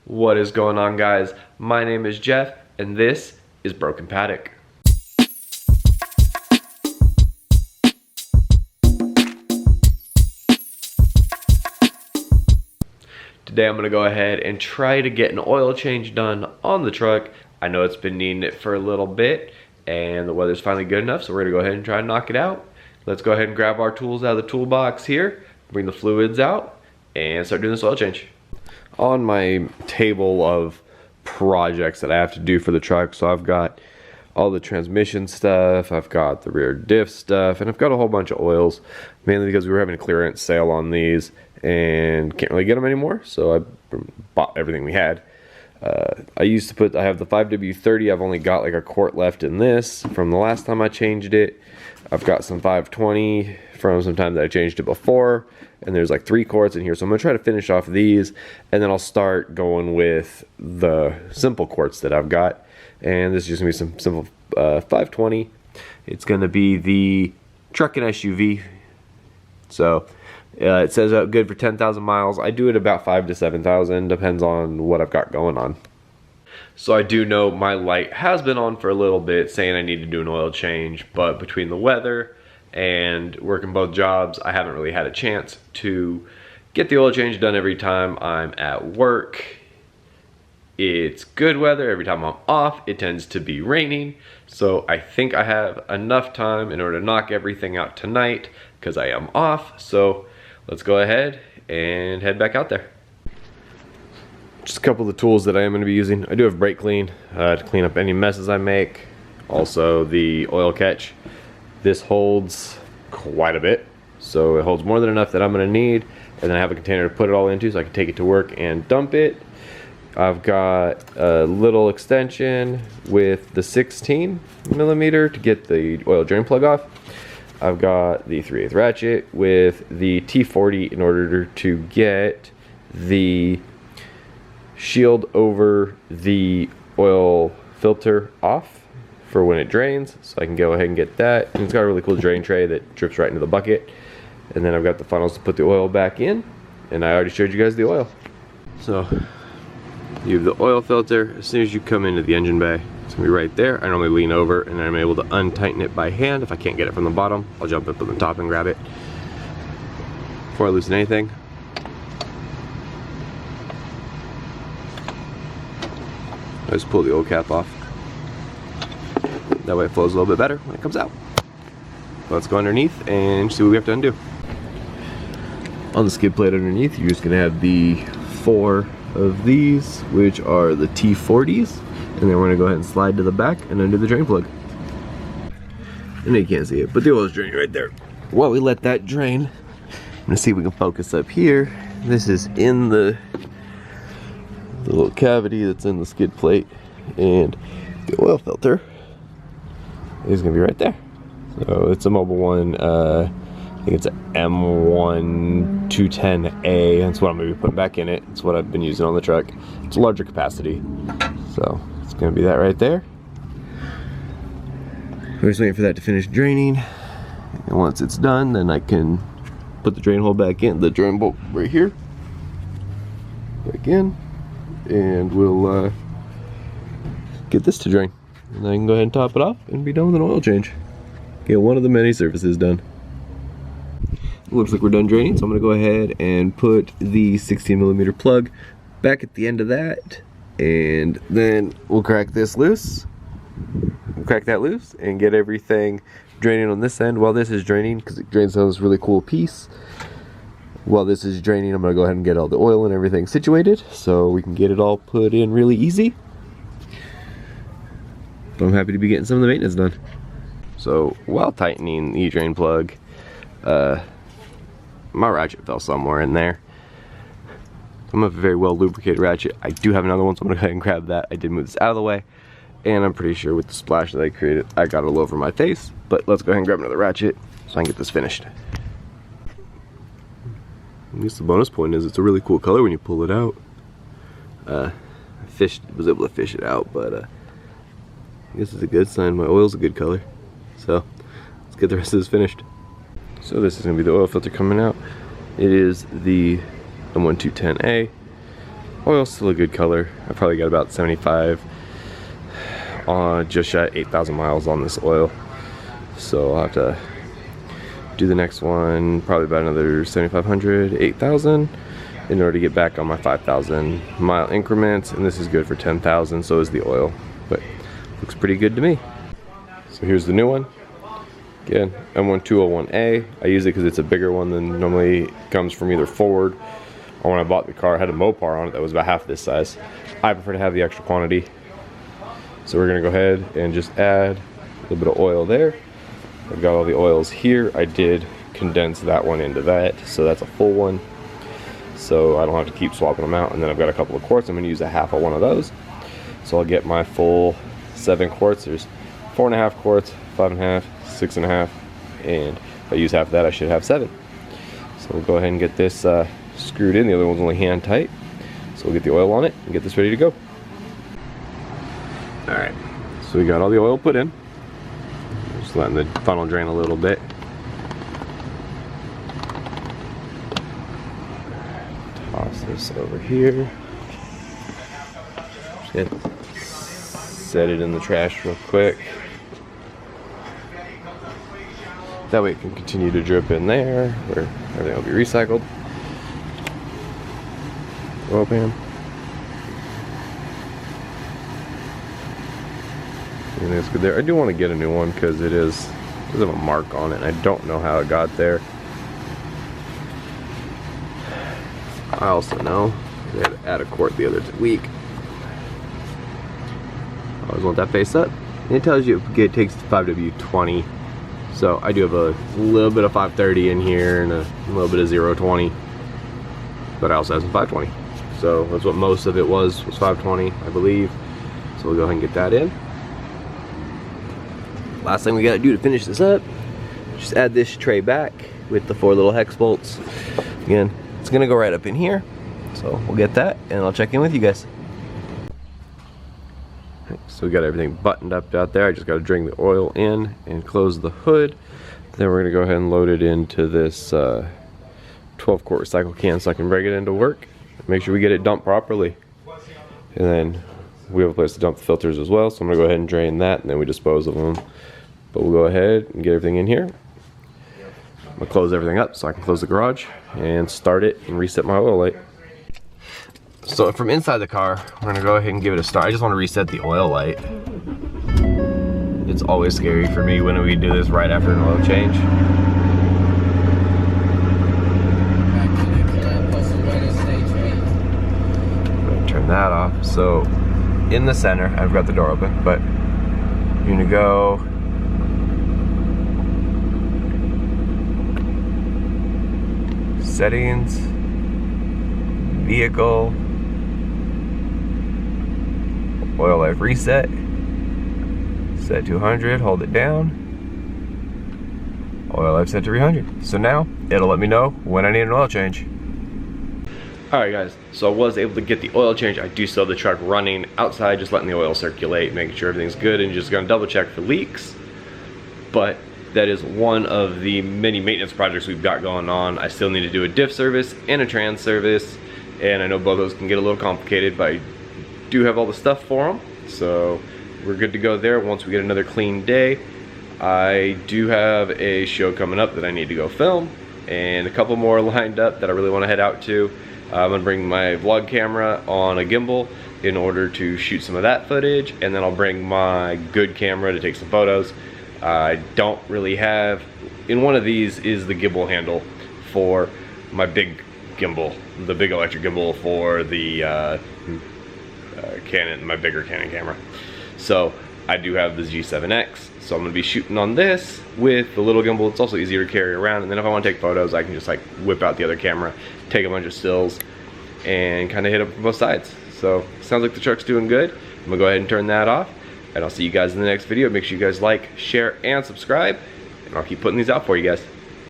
What is going on, guys? My name is Jeff and this is Broken Paddock. Today I'm going to go ahead and try to get an oil change done on the truck. I know it's been needing it for a little bit and the weather's finally good enough, so we're going to go ahead and try to knock it out. Let's go ahead and grab our tools out of the toolbox here, bring the fluids out, and start doing this oil change. On my table of projects that I have to do for the truck, so I've got all the transmission stuff, I've got the rear diff stuff, and I've got a whole bunch of oils, mainly because we were having a clearance sale on these and can't really get them anymore, so I bought everything we had. I have the 5W30, I've only got like a quart left in this from the last time I changed it. I've got some 520 from some time that I changed it before, and there's like 3 quarts in here, so I'm gonna try to finish off these, and then I'll start going with the simple quarts that I've got. And this is just gonna be some simple 520. It's gonna be the truck and SUV. So it says good for 10,000 miles. I do it about 5,000 to 7,000, depends on what I've got going on. So I do know my light has been on for a little bit saying I need to do an oil change, but between the weather and working both jobs, I haven't really had a chance to get the oil change done every time I'm at work. It's good weather. Every time I'm off, it tends to be raining. So I think I have enough time in order to knock everything out tonight because I am off. So let's go ahead and head back out there. Just a couple of the tools that I am going to be using. I do have brake clean to clean up any messes I make. Also the oil catch. This holds quite a bit, so it holds more than enough that I'm going to need, and then I have a container to put it all into so I can take it to work and dump it. I've got a little extension with the 16mm to get the oil drain plug off. I've got the 3/8 ratchet with the T40 in order to get the shield over the oil filter off for when it drains, so I can go ahead and get that. And it's got a really cool drain tray that drips right into the bucket. And then I've got the funnels to put the oil back in, and I already showed you guys the oil. So you have the oil filter. As soon as you come into the engine bay, it's gonna be right there. I normally lean over and I'm able to untighten it by hand. If I can't get it from the bottom, I'll jump up on the top and grab it. Before I loosen anything, I just pull the oil cap off. That way it flows a little bit better when it comes out. Let's go underneath and see what we have to undo. On the skid plate underneath, you're just gonna have the 4 of these, which are the T40s, and then we're gonna go ahead and slide to the back and undo the drain plug. And you can't see it, but the oil is draining right there. While we let that drain, I'm gonna see if we can focus up here. This is in the little cavity that's in the skid plate, and the oil filter is gonna be right there. So it's a Mobil1, I think it's an M1-210A. That's what I'm gonna be putting back in it. It's what I've been using on the truck. It's a larger capacity, so it's gonna be that right there. We're just waiting for that to finish draining, and once it's done, then I can put the drain hole back in, the drain bolt right here, back in, and we'll get this to drain. And I can go ahead and top it off and be done with an oil change. Get one of the many services done. Looks like we're done draining, so I'm gonna go ahead and put the 16mm plug back at the end of that, and then we'll crack this loose. We'll crack that loose and get everything draining on this end while this is draining, because it drains on this really cool piece. While this is draining, I'm gonna go ahead and get all the oil and everything situated so we can get it all put in really easy. But I'm happy to be getting some of the maintenance done. So while tightening the drain plug, my ratchet fell somewhere in there. I'm a very well lubricated ratchet. I do have another one, so I'm gonna go ahead and grab that. I did move this out of the way, and I'm pretty sure with the splash that I created, I got it all over my face. But let's go ahead and grab another ratchet so I can get this finished. I guess the bonus point is it's a really cool color when you pull it out. I was able to fish it out, but I guess it's a good sign. My oil's a good color. So let's get the rest of this finished. So this is gonna be the oil filter coming out. It is the M1-210A. Oil's still a good color. I probably got about 75 on just shy 8,000 miles on this oil. So I'll have to do the next one probably about another 7,500, 8,000 in order to get back on my 5,000 mile increments, and this is good for 10,000, so is the oil, but looks pretty good to me. So here's the new one. Again, M1-210A. I use it because it's a bigger one than normally comes from either Ford, or when I bought the car, I had a Mopar on it that was about half this size. I prefer to have the extra quantity. So we're gonna go ahead and just add a little bit of oil there. I've got all the oils here. I did condense that one into that, so that's a full one. So I don't have to keep swapping them out. And then I've got a couple of quarts. I'm gonna use a half of one of those. So I'll get my full 7 quarts. There's 4.5 quarts, 5.5, 6.5, and if I use half of that, I should have 7. So we'll go ahead and get this screwed in. The other one's only hand tight. So we'll get the oil on it and get this ready to go. All right, so we got all the oil put in. Just letting the funnel drain a little bit. Toss this over here. Just set it in the trash real quick. That way it can continue to drip in there, where everything will be recycled. Oil pan. Everything's good there. I do want to get a new one because it does have a mark on it, and I don't know how it got there. I also know they had to add a quart the other week. I always want that face up. And it tells you it takes 5W20. So I do have a little bit of 530 in here and a little bit of 020. But I also have some 520. So that's what most of it was 520, I believe. So we'll go ahead and get that in. Last thing we gotta do to finish this up, just add this tray back with the 4 little hex bolts. Again, it's gonna go right up in here. So we'll get that and I'll check in with you guys. So we got everything buttoned up out there. I just gotta drain the oil in and close the hood. Then we're gonna go ahead and load it into this 12 quart recycle can so I can bring it into work. Make sure we get it dumped properly. And then we have a place to dump the filters as well, so I'm gonna go ahead and drain that and then we dispose of them. But we'll go ahead and get everything in here. I'm gonna close everything up so I can close the garage and start it and reset my oil light. So from inside the car, we're gonna go ahead and give it a start. I just wanna reset the oil light. It's always scary for me when we do this right after an oil change. I'm gonna turn that off. So in the center, I've got the door open, but you're gonna go settings, vehicle, oil life reset, set to 100, hold it down, oil life set to 300. So now it'll let me know when I need an oil change. Alright guys, so I was able to get the oil change. I do still have the truck running outside, just letting the oil circulate, making sure everything's good, and just gonna double check for leaks. But that is one of the many maintenance projects we've got going on. I still need to do a diff service and a trans service, and I know both of those can get a little complicated, but I do have all the stuff for them, so we're good to go there once we get another clean day. I do have a show coming up that I need to go film, and a couple more lined up that I really want to head out to. I'm gonna bring my vlog camera on a gimbal in order to shoot some of that footage, and then I'll bring my good camera to take some photos. I don't really have, in one of these is the gimbal handle for my big gimbal, the big electric gimbal for the Canon, my bigger Canon camera. So I do have the G7X, so I'm gonna be shooting on this with the little gimbal. It's also easier to carry around, and then if I want to take photos, I can just like whip out the other camera, take a bunch of stills, and kind of hit up from both sides. So sounds like the truck's doing good. I'm gonna go ahead and turn that off, and I'll see you guys in the next video. Make sure you guys like, share, and subscribe, and I'll keep putting these out for you guys.